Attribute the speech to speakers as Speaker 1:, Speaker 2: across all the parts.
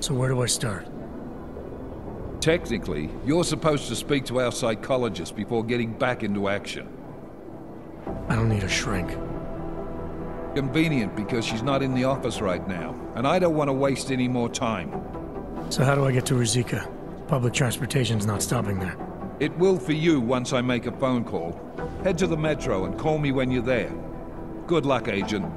Speaker 1: So where do I start?
Speaker 2: Technically, you're supposed to speak to our psychologist before getting back into action.
Speaker 1: I don't need a shrink.
Speaker 2: Convenient because she's not in the office right now, and I don't want to waste any more time.
Speaker 1: So how do I get to Rizika? Public transportation's not stopping there.
Speaker 2: It will for you once I make a phone call. Head to the metro and call me when you're there. Good luck, Agent.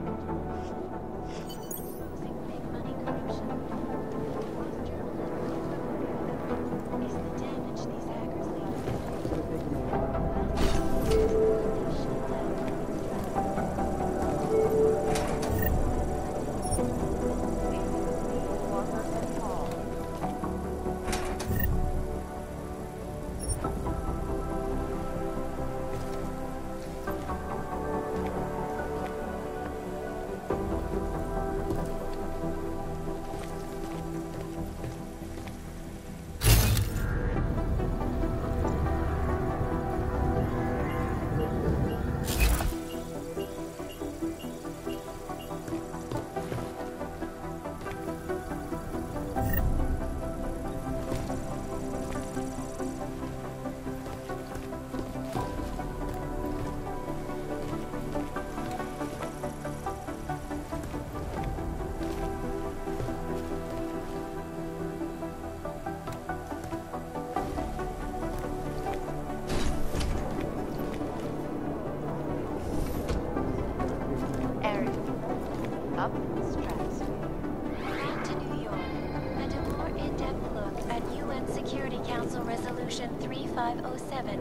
Speaker 3: Resolution 3507.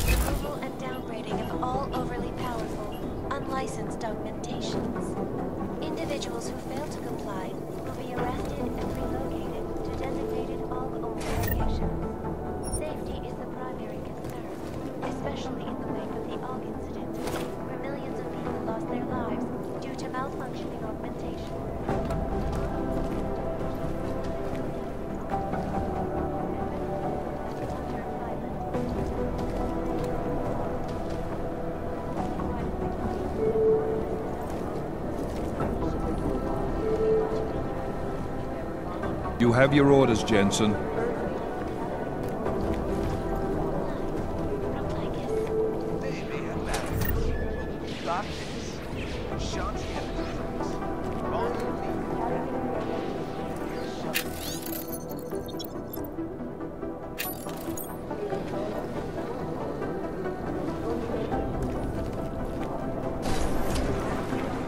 Speaker 3: Removal and downgrading of all overly powerful, unlicensed augmentations. Individuals who fail to comply will be arrested and relocated to designated AUG-only locations. Safety is the primary concern, especially in the wake of the AUG incident, where millions of people lost their lives due to malfunctioning augmentation.
Speaker 2: You have your orders, Jensen.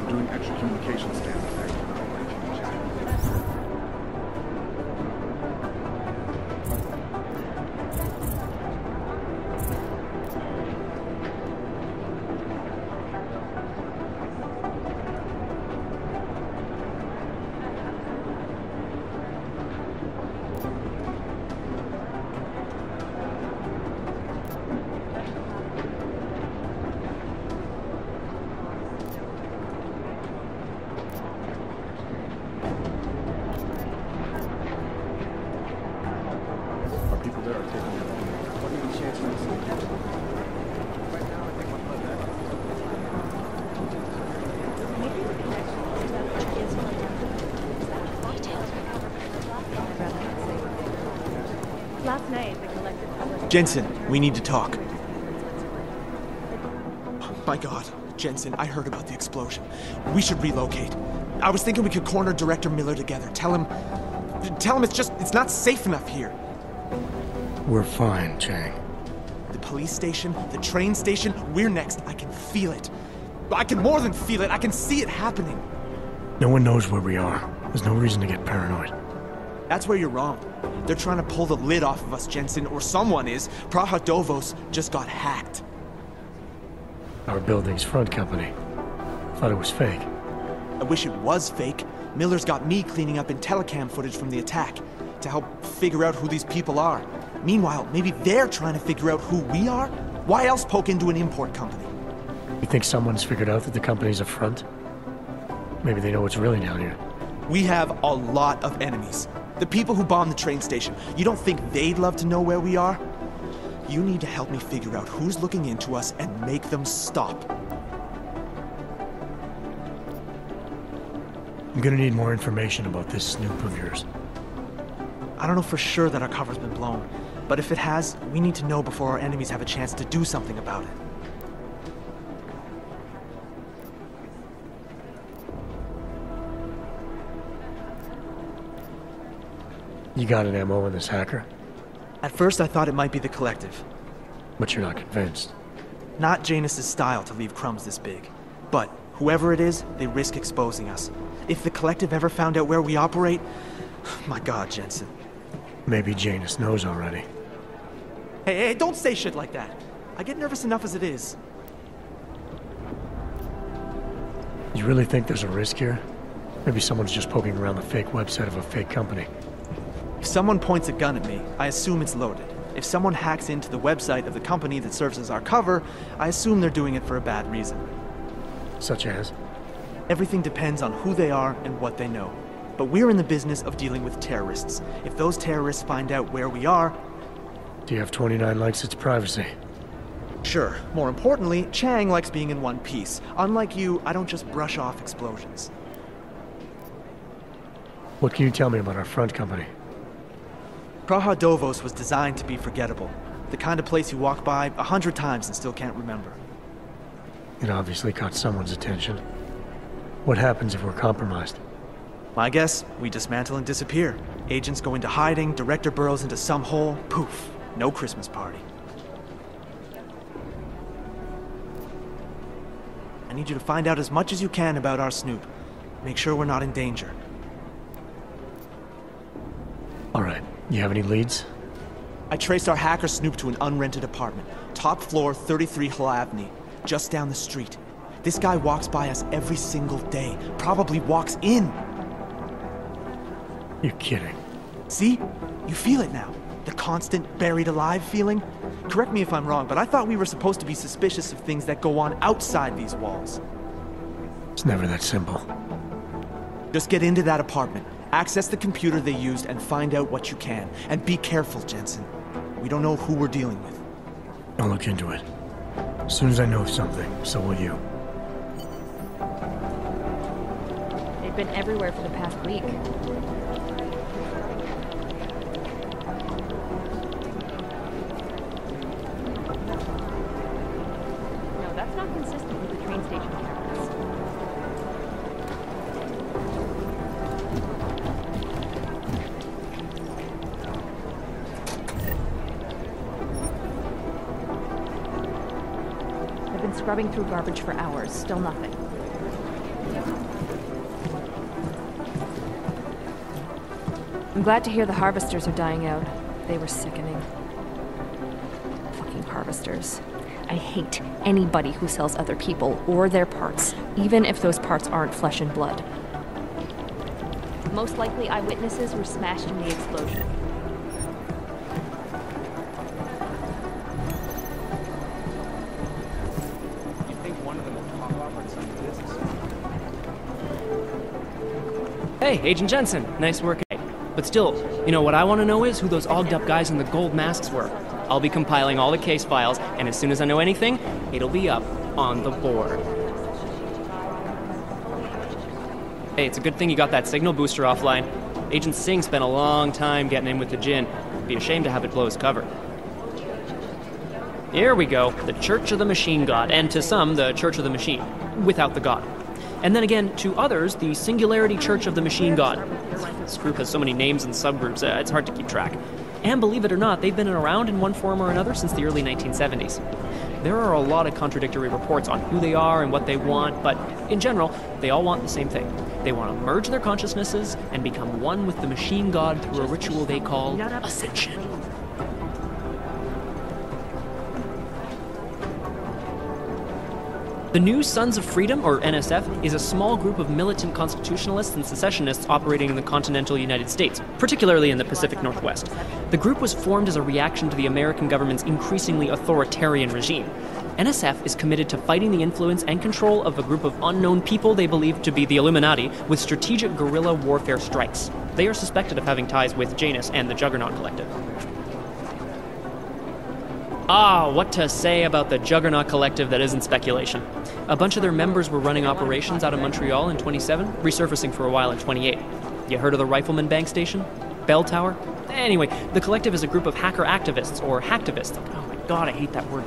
Speaker 4: Doing extra communication standards.
Speaker 5: Last night, the collective...
Speaker 6: Jensen, we need to talk. My God, Jensen, I heard about the explosion. We should relocate. I was thinking we could corner Director Miller together. Tell him it's not safe enough here.
Speaker 1: We're fine, Chang.
Speaker 6: The police station, the train station, we're next. I can feel it. I can more than feel it. I can see it happening.
Speaker 1: No one knows where we are. There's no reason to get paranoid.
Speaker 6: That's where you're wrong. They're trying to pull the lid off of us, Jensen, or someone is. Praha-Dovos just got hacked.
Speaker 1: Our building's front company. Thought it was fake.
Speaker 6: I wish it was fake. Miller's got me cleaning up Intellicam footage from the attack to help figure out who these people are. Meanwhile, maybe they're trying to figure out who we are? Why else poke into an import company?
Speaker 1: You think someone's figured out that the company's a front? Maybe they know what's really down here.
Speaker 6: We have a lot of enemies. The people who bombed the train station. You don't think they'd love to know where we are? You need to help me figure out who's looking into us and make them stop.
Speaker 1: I'm gonna need more information about this snoop of yours.
Speaker 6: I don't know for sure that our cover's been blown, but if it has, we need to know before our enemies have a chance to do something about it.
Speaker 1: You got an MO in this hacker?
Speaker 6: At first I thought it might be the Collective.
Speaker 1: But you're not convinced.
Speaker 6: Not Janus's style to leave crumbs this big. But whoever it is, they risk exposing us. If the Collective ever found out where we operate... My God, Jensen.
Speaker 1: Maybe Janus knows already.
Speaker 6: Hey, don't say shit like that. I get nervous enough as it is.
Speaker 1: You really think there's a risk here? Maybe someone's just poking around the fake website of a fake company.
Speaker 6: If someone points a gun at me, I assume it's loaded. If someone hacks into the website of the company that serves as our cover, I assume they're doing it for a bad reason.
Speaker 1: Such as?
Speaker 6: Everything depends on who they are and what they know. But we're in the business of dealing with terrorists. If those terrorists find out where we are...
Speaker 1: TF29 likes its privacy.
Speaker 6: Sure. More importantly, Chang likes being in one piece. Unlike you, I don't just brush off explosions.
Speaker 1: What can you tell me about our front company?
Speaker 6: Praha Dovos was designed to be forgettable. The kind of place you walk by 100 times and still can't remember.
Speaker 1: It obviously caught someone's attention. What happens if we're compromised?
Speaker 6: My guess, we dismantle and disappear. Agents go into hiding, director burrows into some hole, poof, no Christmas party. I need you to find out as much as you can about our snoop. Make sure we're not in danger.
Speaker 1: All right. You have any leads?
Speaker 6: I traced our hacker snoop to an unrented apartment. Top floor, 33 Hlavny, just down the street. This guy walks by us every single day. Probably walks in.
Speaker 1: You're kidding.
Speaker 6: See? You feel it now. The constant buried alive feeling. Correct me if I'm wrong, but I thought we were supposed to be suspicious of things that go on outside these walls.
Speaker 1: It's never that simple.
Speaker 6: Just get into that apartment. Access the computer they used and find out what you can. And be careful, Jensen. We don't know who we're dealing with.
Speaker 1: I'll look into it. As soon as I know something, so will you.
Speaker 5: They've been everywhere for the past week. No, that's not consistent with the train station cameras. Scrubbing through garbage for hours, still nothing. I'm glad to hear the harvesters are dying out. They were sickening. Fucking harvesters. I hate anybody who sells other people or their parts, even if those parts aren't flesh and blood. Most likely eyewitnesses were smashed in the explosion.
Speaker 4: Hey, Agent Jensen, nice work. But still, you know what I want to know is who those ogged-up guys in the gold masks were. I'll be compiling all the case files, and as soon as I know anything, it'll be up on the board. Hey, it's a good thing you got that signal booster offline. Agent Singh spent a long time getting in with the Jinn. It'd be a shame to have it blow his cover. Here we go, the Church of the Machine God, and to some, the Church of the Machine, without the God. And then again, to others, the Singularity Church of the Machine God. This group has so many names and subgroups, it's hard to keep track. And believe it or not, they've been around in one form or another since the early 1970s. There are a lot of contradictory reports on who they are and what they want, but in general, they all want the same thing. They want to merge their consciousnesses and become one with the Machine God through a ritual they call Ascension. The New Sons of Freedom, or NSF, is a small group of militant constitutionalists and secessionists operating in the continental United States, particularly in the Pacific Northwest. The group was formed as a reaction to the American government's increasingly authoritarian regime. NSF is committed to fighting the influence and control of a group of unknown people they believe to be the Illuminati with strategic guerrilla warfare strikes. They are suspected of having ties with Janus and the Juggernaut Collective. Ah, what to say about the Juggernaut Collective that isn't speculation. A bunch of their members were running operations out of Montreal in 27, resurfacing for a while in 28. You heard of the Rifleman Bank Station? Bell Tower? Anyway, the Collective is a group of hacker activists, or hacktivists. Oh my god, I hate that word.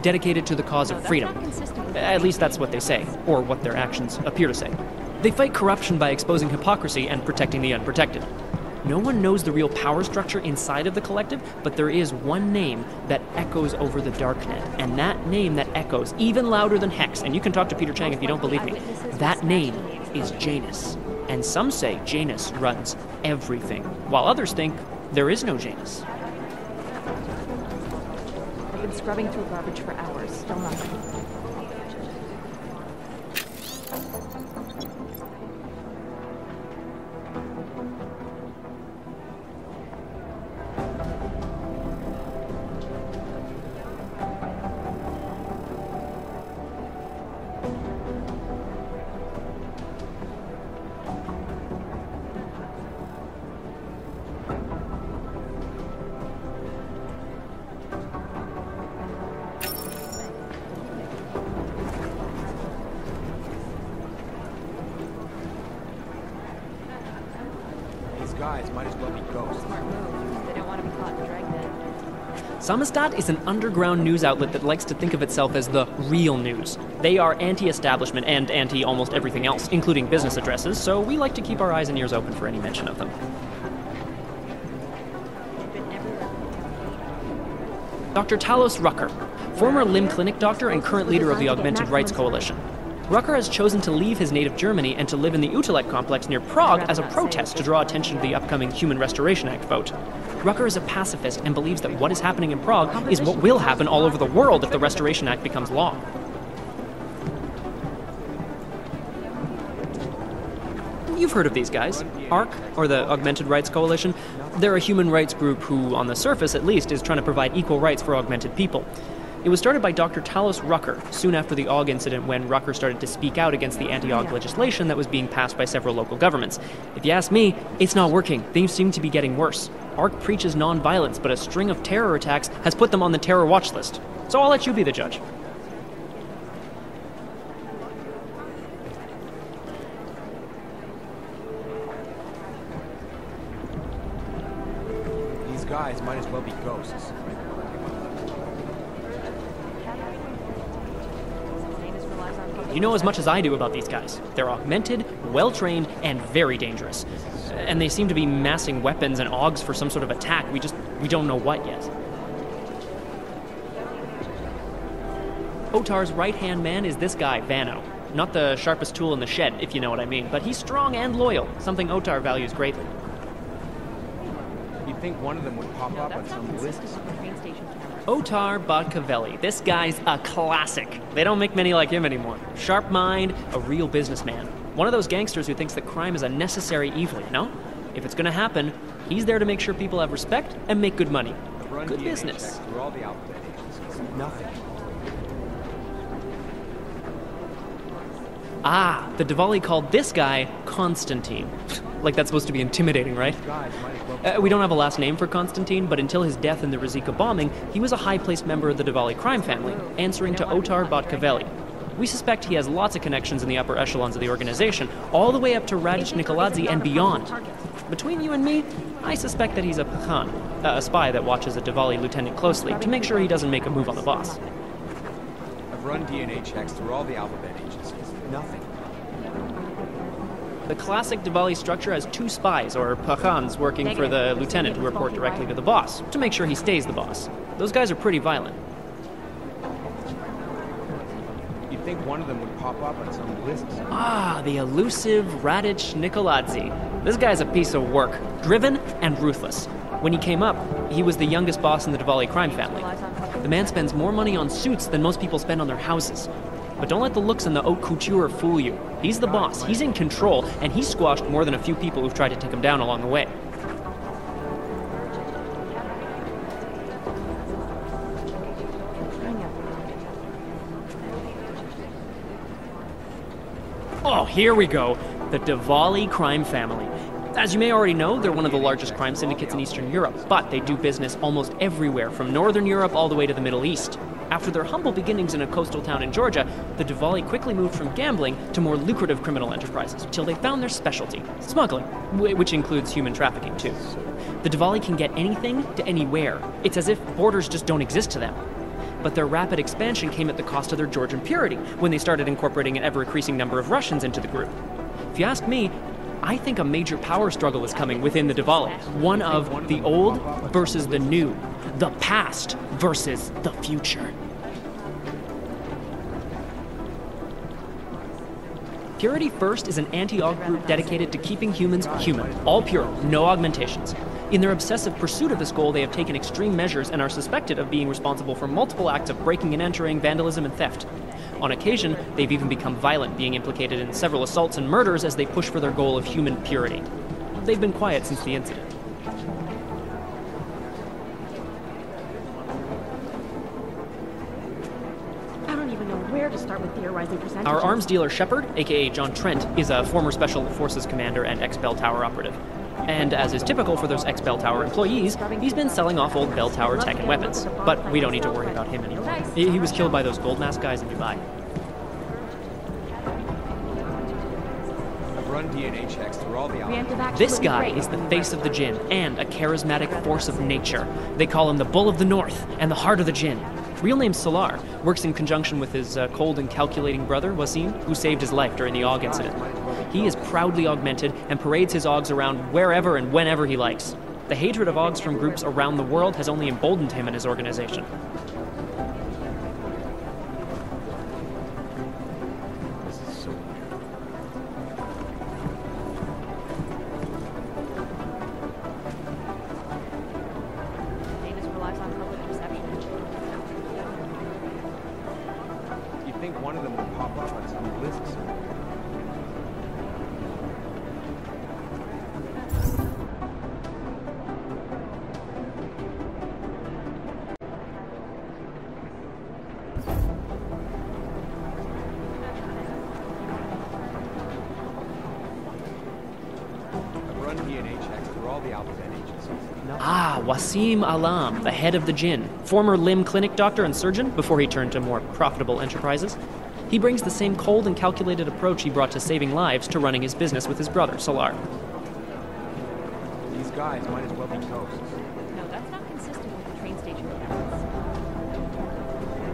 Speaker 4: Dedicated to the cause of freedom. At least that's what they say, or what their actions appear to say. They fight corruption by exposing hypocrisy and protecting the unprotected. No one knows the real power structure inside of the Collective, but there is one name that echoes over the darknet. And that name that echoes, even louder than Hex, and you can talk to Peter Chang if you don't believe me, that name is Janus. And some say Janus runs everything, while others think there is no Janus.
Speaker 5: I've been scrubbing through garbage for hours, still nothing.
Speaker 6: Guys might as well be ghosts.
Speaker 5: They don't want to be caught in Dragnet.
Speaker 4: Samizdat is an underground news outlet that likes to think of itself as the real news. They are anti-establishment and anti-almost everything else, including business addresses, so we like to keep our eyes and ears open for any mention of them. Dr. Talos Rucker, former limb clinic doctor and current leader of the Augmented Rights Coalition. Rucker has chosen to leave his native Germany and to live in the Utrecht complex near Prague as a protest to draw attention to the upcoming Human Restoration Act vote. Rucker is a pacifist and believes that what is happening in Prague is what will happen all over the world if the Restoration Act becomes law. You've heard of these guys. ARC, or the Augmented Rights Coalition. They're a human rights group who, on the surface at least, is trying to provide equal rights for augmented people. It was started by Dr. Talos Rucker soon after the AUG incident, when Rucker started to speak out against the anti-AUG legislation that was being passed by several local governments. If you ask me, it's not working. Things seem to be getting worse. ARC preaches non-violence, but a string of terror attacks has put them on the terror watch list. So I'll let you be the judge.
Speaker 6: These guys might as well be ghosts.
Speaker 4: You know as much as I do about these guys. They're augmented, well-trained, and very dangerous. And they seem to be massing weapons and AUGs for some sort of attack. We don't know what yet. Otar's right-hand man is this guy, Vano. Not the sharpest tool in the shed, if you know what I mean, but he's strong and loyal, something Otar values greatly.
Speaker 6: You'd think one of them would pop up on some list.
Speaker 4: Otar Botkavelli. This guy's a classic. They don't make many like him anymore. Sharp mind, a real businessman. One of those gangsters who thinks that crime is a necessary evil, you know? If it's gonna happen, he's there to make sure people have respect and make good money. Good business.
Speaker 6: Nothing.
Speaker 4: Ah, the Diwali called this guy Constantine. Like that's supposed to be intimidating, right? We don't have a last name for Constantine, but until his death in the Rizika bombing, he was a high-placed member of the Diwali crime family, answering to Otar Botkavelli. We suspect he has lots of connections in the upper echelons of the organization, all the way up to Radic Nikoladze and beyond. Between you and me, I suspect that he's a Pakhan, a spy that watches a Diwali lieutenant closely to make sure he doesn't make a move on the boss.
Speaker 6: I've run DNA checks through all the alphabet agencies. Nothing.
Speaker 4: The classic Diwali structure has two spies, or Pakhans, working for the lieutenant who report directly to the boss, to make sure he stays the boss. Those guys are pretty violent.
Speaker 6: You'd think one of them would pop up on some lists.
Speaker 4: Ah, the elusive Radic Nikoladze. This guy's a piece of work, driven and ruthless. When he came up, he was the youngest boss in the Diwali crime family. The man spends more money on suits than most people spend on their houses. But don't let the looks and the haute couture fool you. He's the boss, he's in control, and he's squashed more than a few people who've tried to take him down along the way. Oh, here we go. The Diwali crime family. As you may already know, they're one of the largest crime syndicates in Eastern Europe, but they do business almost everywhere, from Northern Europe all the way to the Middle East. After their humble beginnings in a coastal town in Georgia, the Diwali quickly moved from gambling to more lucrative criminal enterprises, till they found their specialty, smuggling, which includes human trafficking too. The Diwali can get anything to anywhere. It's as if borders just don't exist to them. But their rapid expansion came at the cost of their Georgian purity, when they started incorporating an ever-increasing number of Russians into the group. If you ask me, I think a major power struggle is coming within the Diwali. One of the old versus the new. The past versus the future. Purity First is an anti-aug group dedicated to keeping humans human, all pure, no augmentations. In their obsessive pursuit of this goal, they have taken extreme measures and are suspected of being responsible for multiple acts of breaking and entering, vandalism, and theft. On occasion, they've even become violent, being implicated in several assaults and murders as they push for their goal of human purity. They've been quiet since the incident.
Speaker 7: I don't even know where to start with theorizing percentages.
Speaker 4: Our arms dealer Shepard, aka John Trent, is a former Special Forces commander and ex-Bell Tower operative. And as is typical for those ex-Bell Tower employees, he's been selling off old Bell Tower tech and weapons. But we don't need to worry about him anymore. He was killed by those gold mask guys in Dubai.
Speaker 8: I've run DNA checks through all the
Speaker 4: This guy is the face of the Jinn and a charismatic force of nature. They call him the Bull of the North and the Heart of the Jinn. Real name Salar, works in conjunction with his cold and calculating brother, Wasim, who saved his life during the AUG incident. He is proudly augmented and parades his AUGs around wherever and whenever he likes. The hatred of AUGs from groups around the world has only emboldened him and his organization.
Speaker 8: You'd think one of them would pop up on some lists. Run DNA checks through all the Alphabet agencies.
Speaker 4: Ah, Wasim Alam, the head of the Jinn, former limb clinic doctor and surgeon before he turned to more profitable enterprises. He brings the same cold and calculated approach he brought to saving lives to running his business with his brother, Salar.
Speaker 8: These guys might as well be toast.
Speaker 7: No, that's not consistent with the train station accounts.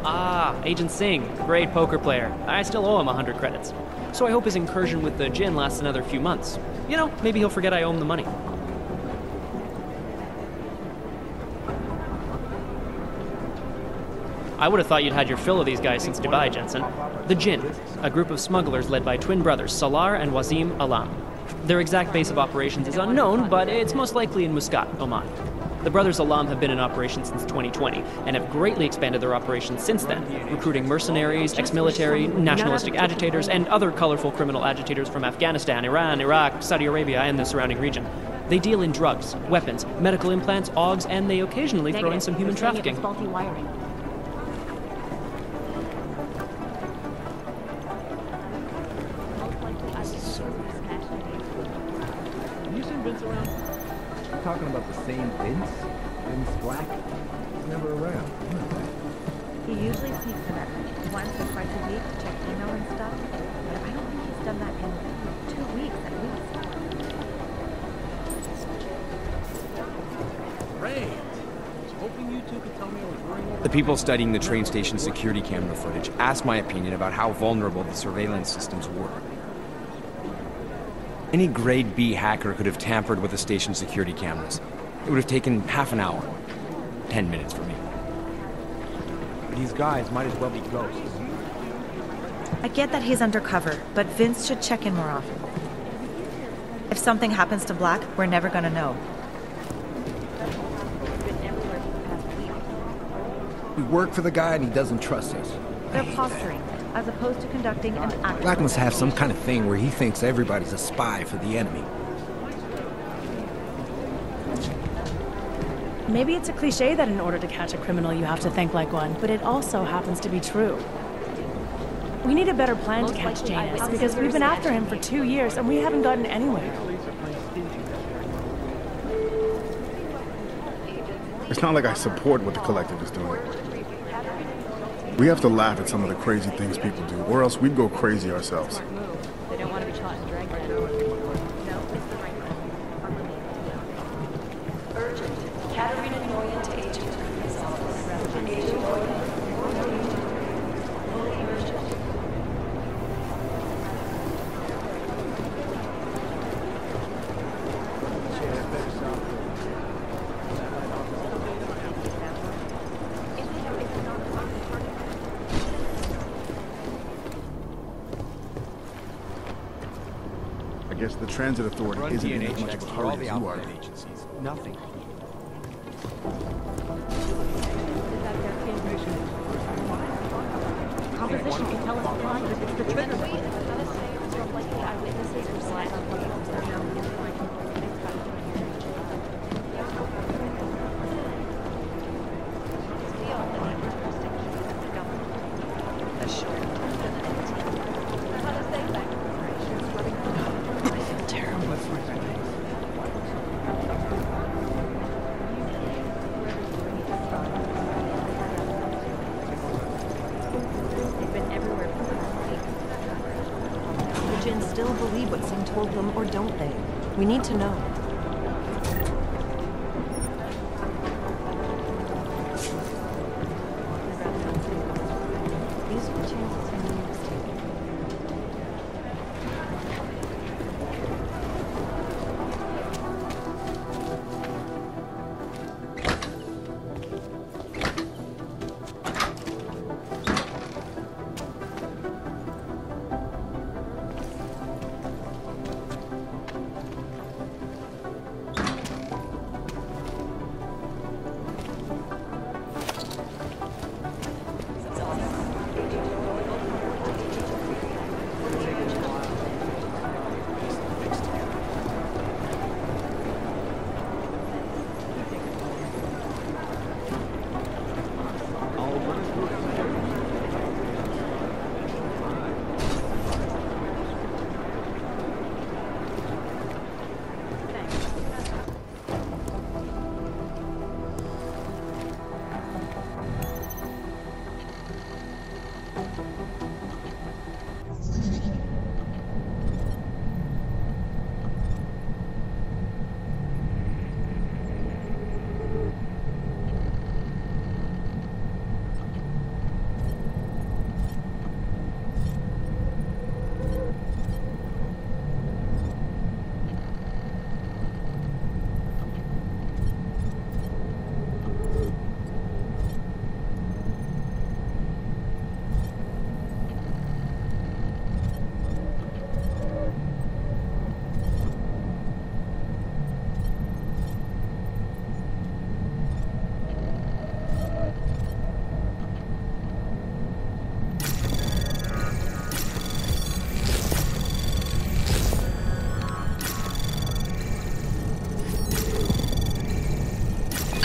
Speaker 4: Ah, Agent Singh, great poker player. I still owe him 100 credits. So I hope his incursion with the Jinn lasts another few months. You know, maybe he'll forget I owe him the money. I would have thought you'd had your fill of these guys since Dubai, Jensen. The Jinn, a group of smugglers led by twin brothers Salar and Wasim Alam. Their exact base of operations is unknown, but it's most likely in Muscat, Oman. The brothers Alam have been in operation since 2020 and have greatly expanded their operations since then, recruiting mercenaries, ex-military, nationalistic agitators, and other colorful criminal agitators from Afghanistan, Iran, Iraq, Saudi Arabia, and the surrounding region. They deal in drugs, weapons, medical implants, AUGs, and they occasionally throw in some human trafficking.
Speaker 7: Faulty wiring.
Speaker 8: Have you seen Vince around? Talking about the same Vince? Vince Black? He's never around.
Speaker 9: He usually sneaks in at once or twice a week to check email and stuff, but I don't think he's done that in 2 weeks at least.
Speaker 8: Great! I was hoping you two could tell me I was worrying over...
Speaker 10: The people studying the train station security camera footage asked my opinion about how vulnerable the surveillance systems were. Any grade B hacker could have tampered with the station security cameras. It would have taken half an hour. 10 minutes for me.
Speaker 8: These guys might as well be ghosts.
Speaker 9: I get that he's undercover, but Vince should check in more often. If something happens to Black, we're never gonna know.
Speaker 11: We work for the guy and he doesn't trust us.
Speaker 9: They're posturing, as opposed to conducting an actual...
Speaker 11: Black must have some kind of thing where he thinks everybody's a spy for the enemy.
Speaker 12: Maybe it's a cliche that in order to catch a criminal you have to think like one, but it also happens to be true. We need a better plan to catch Janus, because we've been after him for 2 years and we haven't gotten anywhere.
Speaker 13: It's not like I support what the collective is doing. We have to laugh at some of the crazy things people do, or else we'd go crazy ourselves.
Speaker 7: They don't want to be caught and dragged down.
Speaker 14: Urgent. Katerina Noyan to Agent Cruz office. Agent Noyan.
Speaker 13: I guess the transit authority
Speaker 10: Run
Speaker 13: isn't in
Speaker 10: DNA
Speaker 13: as much
Speaker 10: checks
Speaker 13: of a
Speaker 10: for all
Speaker 13: hurry
Speaker 10: the
Speaker 13: as you are.
Speaker 10: outside agencies. Nothing.
Speaker 7: Composition can tell us why. It's the trigger. Like the eyewitnesses who slide on wheels.
Speaker 14: Still believe what Singh told them, or don't they? We need to know. These are the chances I knew he was taking.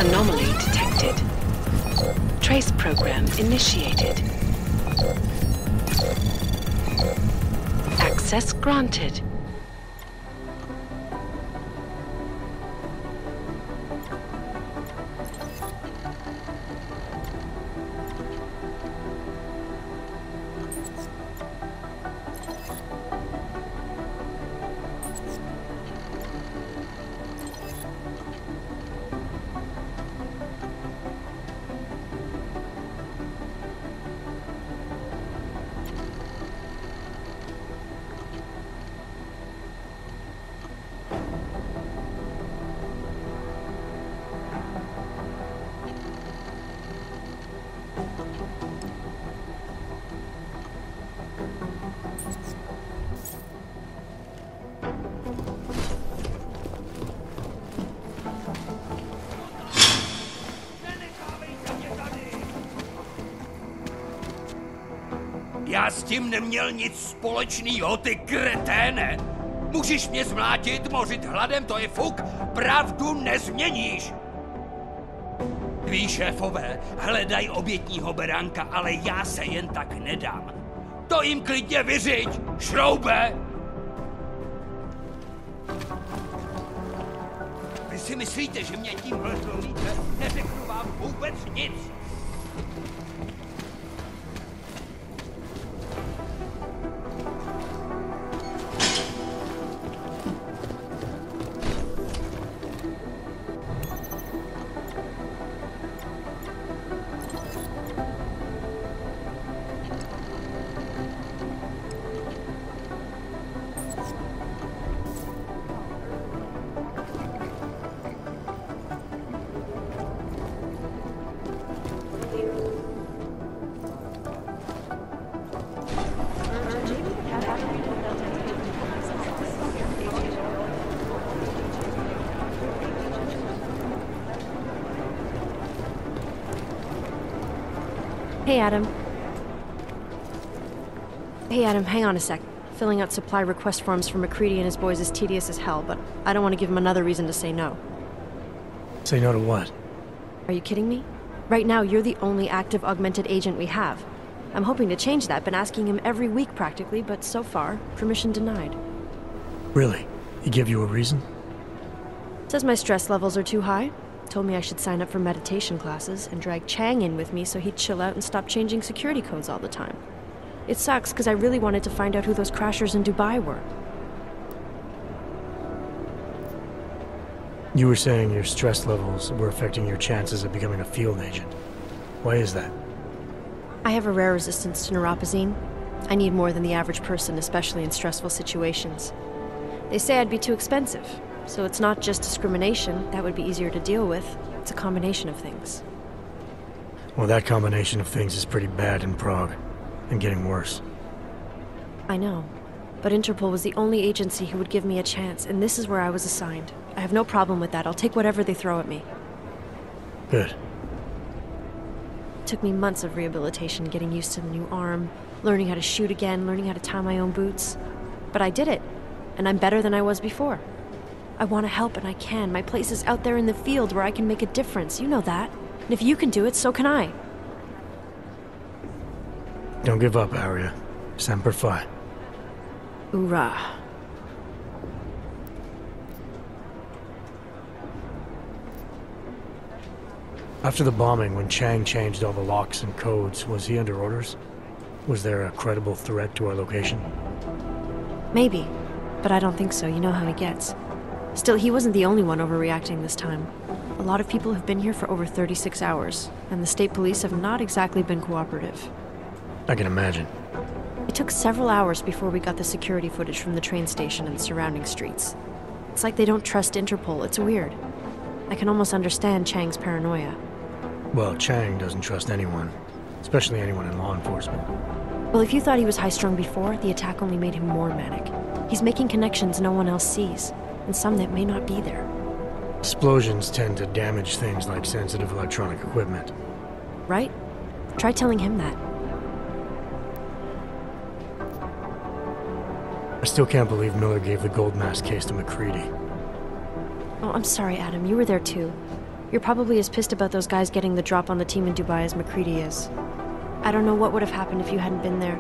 Speaker 15: Anomaly detected. Trace program initiated. Access granted.
Speaker 16: Já s tím neměl nic společného, ty kreténe! Můžeš mě zmlátit, mořit hladem, to je fuk, pravdu nezměníš! Tví šéfové hledají obětního beránka, ale já se jen tak nedám. To jim klidně vyřiď, šroube! Vy si myslíte, že mě tím rozlomíte? Neřeknu vám vůbec nic.
Speaker 17: Hey, Adam. Hey, Adam, hang on a sec. Filling out supply request forms for McCready and his boys is tedious as hell, but I don't want to give him another reason to say no.
Speaker 1: Say no to what?
Speaker 17: Are you kidding me? Right now, you're the only active augmented agent we have. I'm hoping to change that, been asking him every week practically, but so far, permission denied.
Speaker 1: Really? He give you a reason?
Speaker 17: Says my stress levels are too high. Told me I should sign up for meditation classes and drag Chang in with me so he'd chill out and stop changing security codes all the time. It sucks because I really wanted to find out who those crashers in Dubai were.
Speaker 1: You were saying your stress levels were affecting your chances of becoming a field agent. Why is that?
Speaker 17: I have a rare resistance to neuropozyne. I need more than the average person, especially in stressful situations. They say I'd be too expensive. So it's not just discrimination, that would be easier to deal with. It's a combination of things.
Speaker 1: Well, that combination of things is pretty bad in Prague, and getting worse.
Speaker 17: I know, but Interpol was the only agency who would give me a chance, and this is where I was assigned. I have no problem with that. I'll take whatever they throw at me.
Speaker 1: Good.
Speaker 17: It took me months of rehabilitation, getting used to the new arm, learning how to shoot again, learning how to tie my own boots. But I did it, and I'm better than I was before. I want to help, and I can. My place is out there in the field where I can make a difference. You know that. And if you can do it, so can I.
Speaker 1: Don't give up, Aria. Semper Fi.
Speaker 17: Hoorah.
Speaker 1: After the bombing, when Chang changed all the locks and codes, was he under orders? Was there a credible threat to our location?
Speaker 17: Maybe, but I don't think so. You know how he gets. Still, he wasn't the only one overreacting this time. A lot of people have been here for over 36 hours, and the state police have not exactly been cooperative.
Speaker 1: I can imagine.
Speaker 17: It took several hours before we got the security footage from the train station and surrounding streets. It's like they don't trust Interpol. It's weird. I can almost understand Chang's paranoia.
Speaker 1: Well, Chang doesn't trust anyone, especially anyone in law enforcement.
Speaker 17: Well, if you thought he was high-strung before, the attack only made him more manic. He's making connections no one else sees. And some that may not be there.
Speaker 1: Explosions tend to damage things like sensitive electronic equipment.
Speaker 17: Right? Try telling him that.
Speaker 1: I still can't believe Miller gave the gold mask case to McCready.
Speaker 17: Oh, I'm sorry, Adam. You were there too. You're probably as pissed about those guys getting the drop on the team in Dubai as McCready is. I don't know what would have happened if you hadn't been there.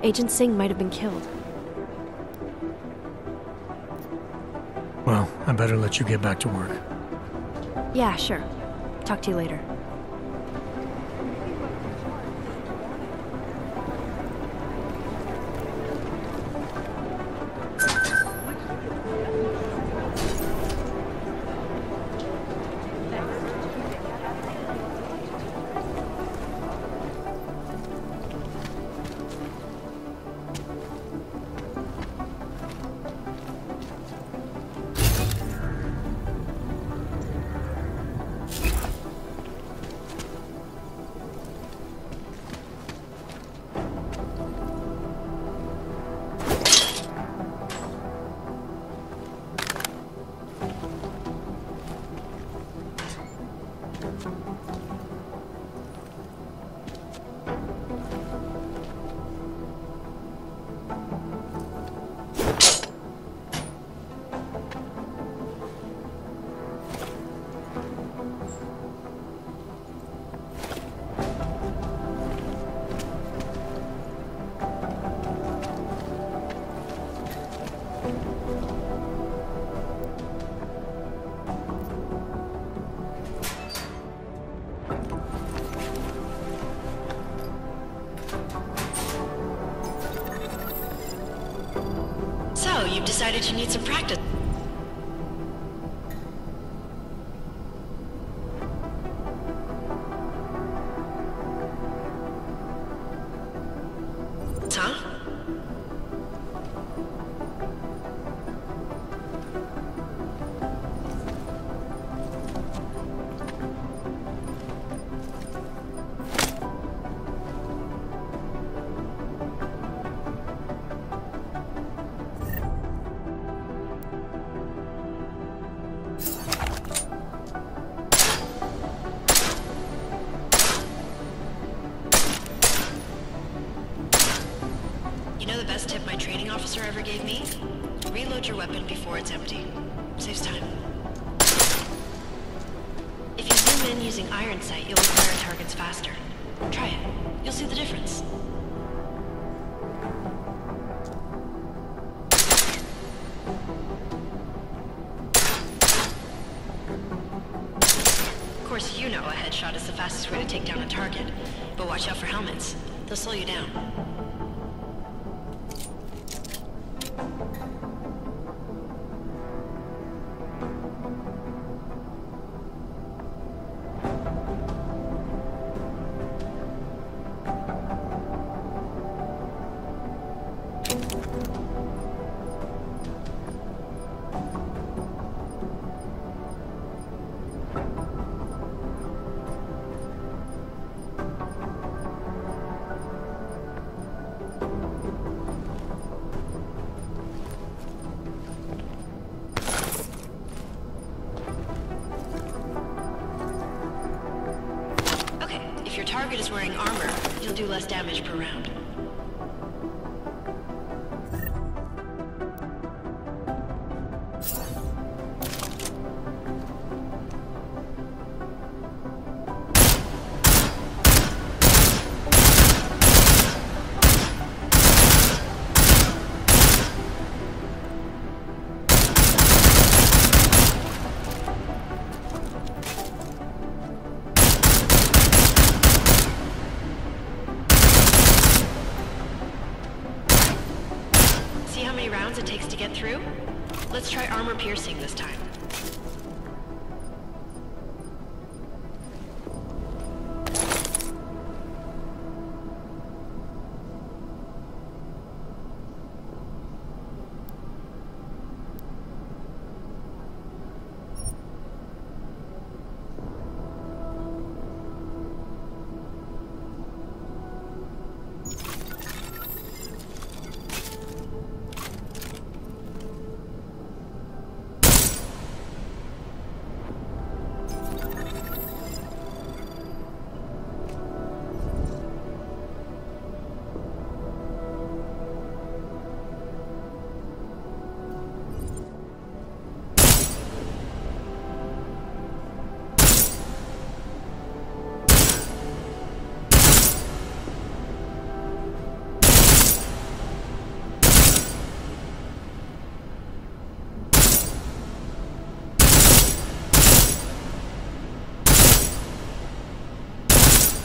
Speaker 17: Agent Singh might have been killed.
Speaker 1: Well, I better let you get back to work.
Speaker 17: Yeah, sure. Talk to you later.
Speaker 15: you've decided you need some practice. Huh? You know the best tip my training officer ever gave me? Reload your weapon before it's empty. Saves time. If you zoom in using iron sight, you'll acquire targets faster. Try it. You'll see the difference. Of course, you know a headshot is the fastest way to take down a target, but watch out for helmets. They'll slow you down. If your target is wearing armor, you'll do less damage per round. See how many rounds it takes to get through? Let's try armor piercing this time.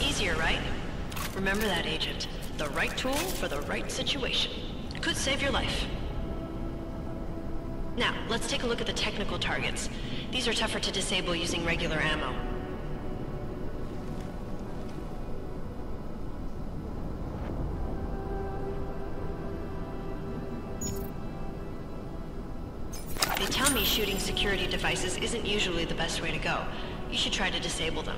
Speaker 15: Easier, right? Remember that, Agent. The right tool for the right situation. Could save your life. Now, let's take a look at the technical targets. These are tougher to disable using regular ammo. They tell me shooting security devices isn't usually the best way to go. You should try to disable them.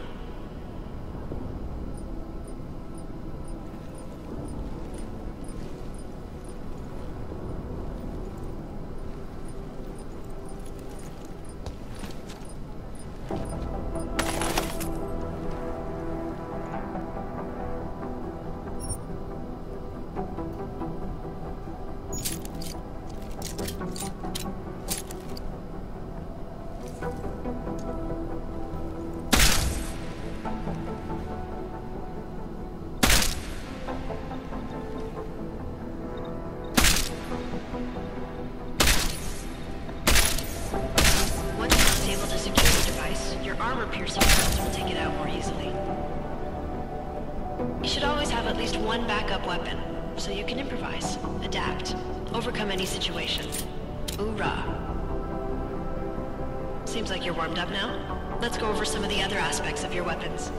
Speaker 15: Armor-piercing rounds will take it out more easily. You should always have at least one backup weapon, so you can improvise, adapt, overcome any situation. Hoorah. Seems like you're warmed up now. Let's go over some of the other aspects of your weapons.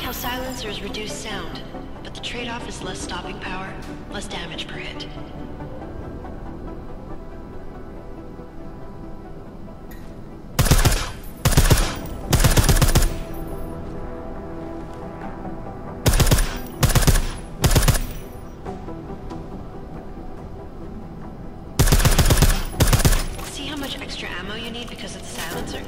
Speaker 15: Silencers reduce sound, but the trade-off is less stopping power, less damage per hit. See how much extra ammo you need because of the silencer?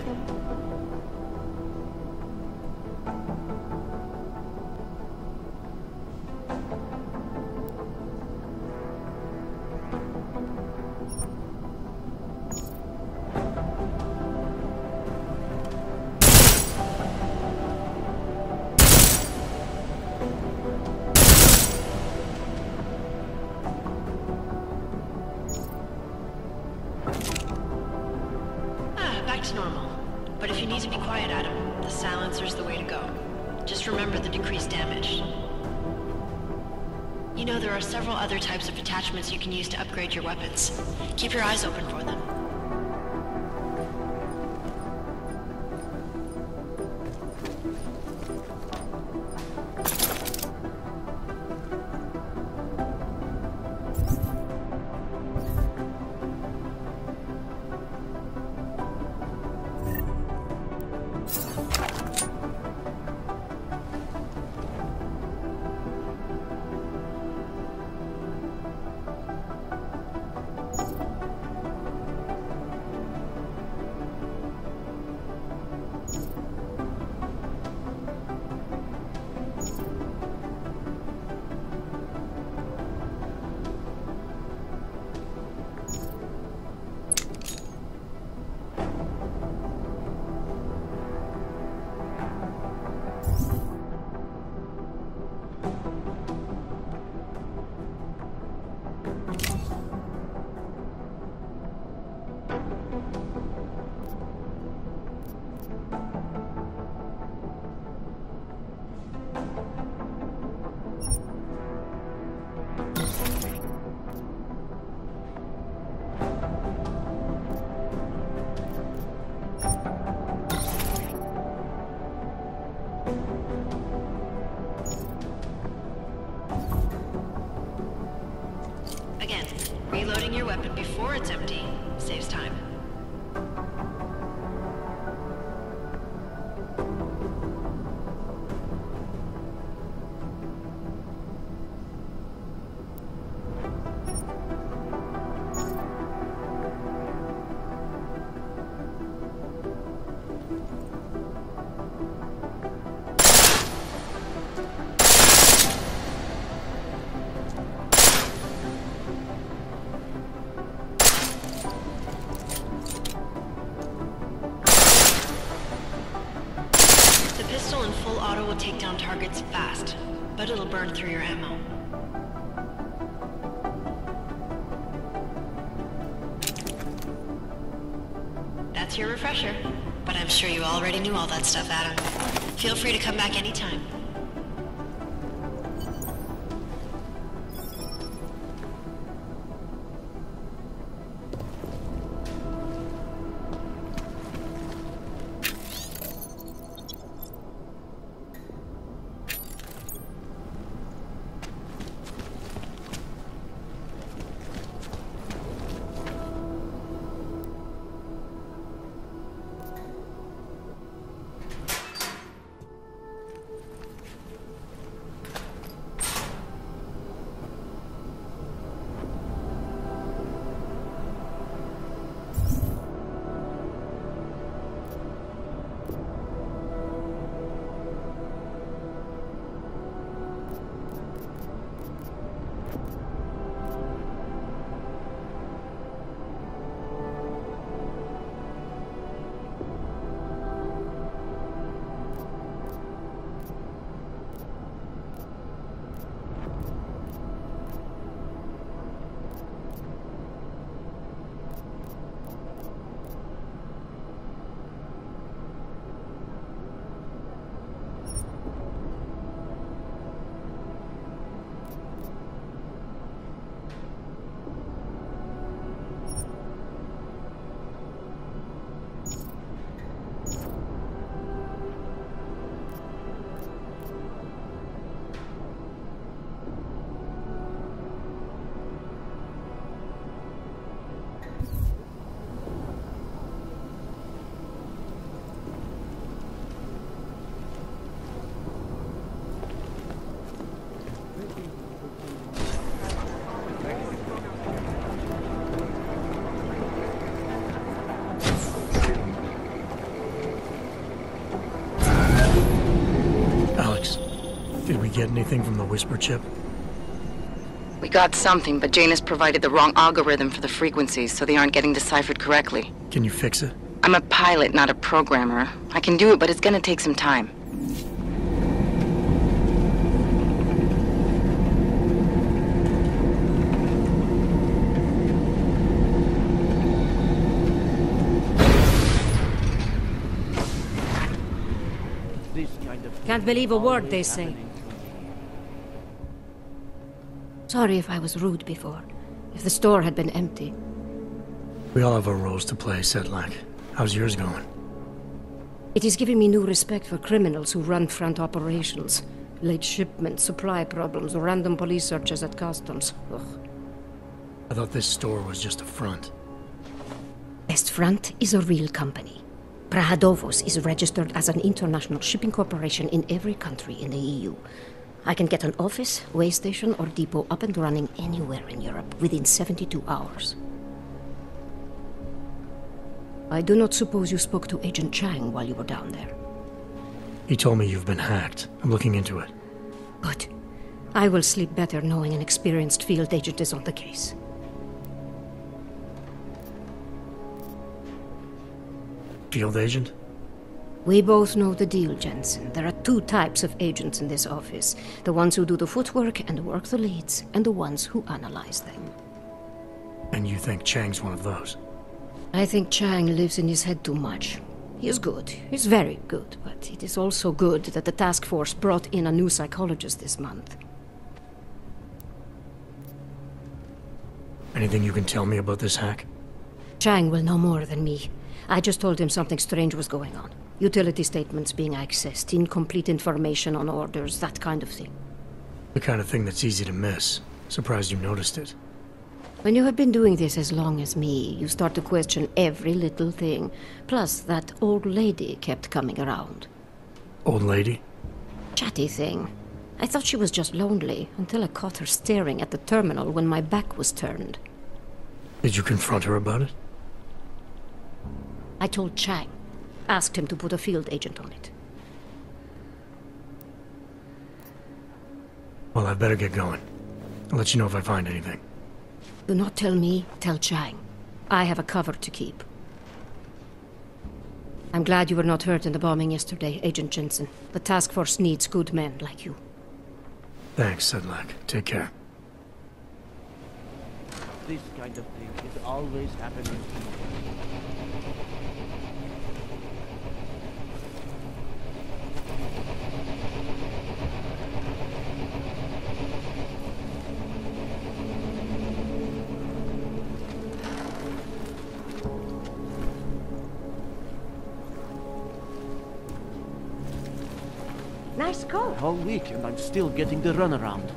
Speaker 15: Back to normal. But if you need to be quiet, Adam, the silencer's the way to go. Just remember the decreased damage. You know, there are several other types of attachments you can use to upgrade your weapons. Keep your eyes open for them. Again, reloading your weapon before it's empty saves time. Pistol in full auto will take down targets fast, but it'll burn through your ammo. That's your refresher, but I'm sure you already knew all that stuff, Adam. Feel free to come back anytime.
Speaker 1: we get anything from the Whisper chip?
Speaker 18: We got something, but Jane has provided the wrong algorithm for the frequencies, so they aren't getting deciphered correctly.
Speaker 1: Can you fix it?
Speaker 18: I'm a pilot, not a programmer. I can do it, but it's gonna take some time.
Speaker 19: Can't believe a word they say. Sorry if I was rude before. If the store had been empty.
Speaker 1: We all have our roles to play, Sedlak. How's yours going?
Speaker 19: It is giving me new respect for criminals who run front operations. Late shipments, supply problems, random police searches at customs. Ugh.
Speaker 1: I thought this store was just a front.
Speaker 19: Best Front is a real company. Prahadovos is registered as an international shipping corporation in every country in the EU. I can get an office, way station, or depot up and running anywhere in Europe within 72 hours. I do not suppose you spoke to Agent Chang while you were down there.
Speaker 1: He told me you've been hacked. I'm looking into it.
Speaker 19: Good. I will sleep better knowing an experienced field agent is on the case.
Speaker 1: Field agent?
Speaker 19: We both know the deal, Jensen. There are two types of agents in this office. The ones who do the footwork and work the leads, and the ones who analyze them.
Speaker 1: And you think Chang's one of those?
Speaker 19: I think Chang lives in his head too much. He is good. He's very good. But it is also good that the task force brought in a new psychologist this month.
Speaker 1: Anything you can tell me about this hack?
Speaker 19: Chang will know more than me. I just told him something strange was going on. Utility statements being accessed, incomplete information on orders, that kind of thing.
Speaker 1: The kind of thing that's easy to miss. Surprised you noticed it.
Speaker 19: When you have been doing this as long as me, you start to question every little thing. Plus, that old lady kept coming around.
Speaker 1: Old lady?
Speaker 19: Chatty thing. I thought she was just lonely, until I caught her staring at the terminal when my back was turned.
Speaker 1: Did you confront her about it?
Speaker 19: I told Chang. Asked him to put a field agent on it.
Speaker 1: Well, I better get going. I'll let you know if I find anything.
Speaker 19: Do not tell me, tell Chang. I have a cover to keep. I'm glad you were not hurt in the bombing yesterday, Agent Jensen. The task force needs good men like you.
Speaker 1: Thanks, Sedlak. Take care.
Speaker 20: This kind of thing is always happening.
Speaker 9: Nice coat.
Speaker 20: Whole week and I'm still getting the runaround.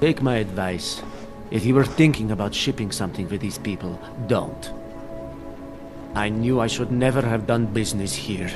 Speaker 20: Take my advice. If you were thinking about shipping something for these people, don't. I knew I should never have done business here.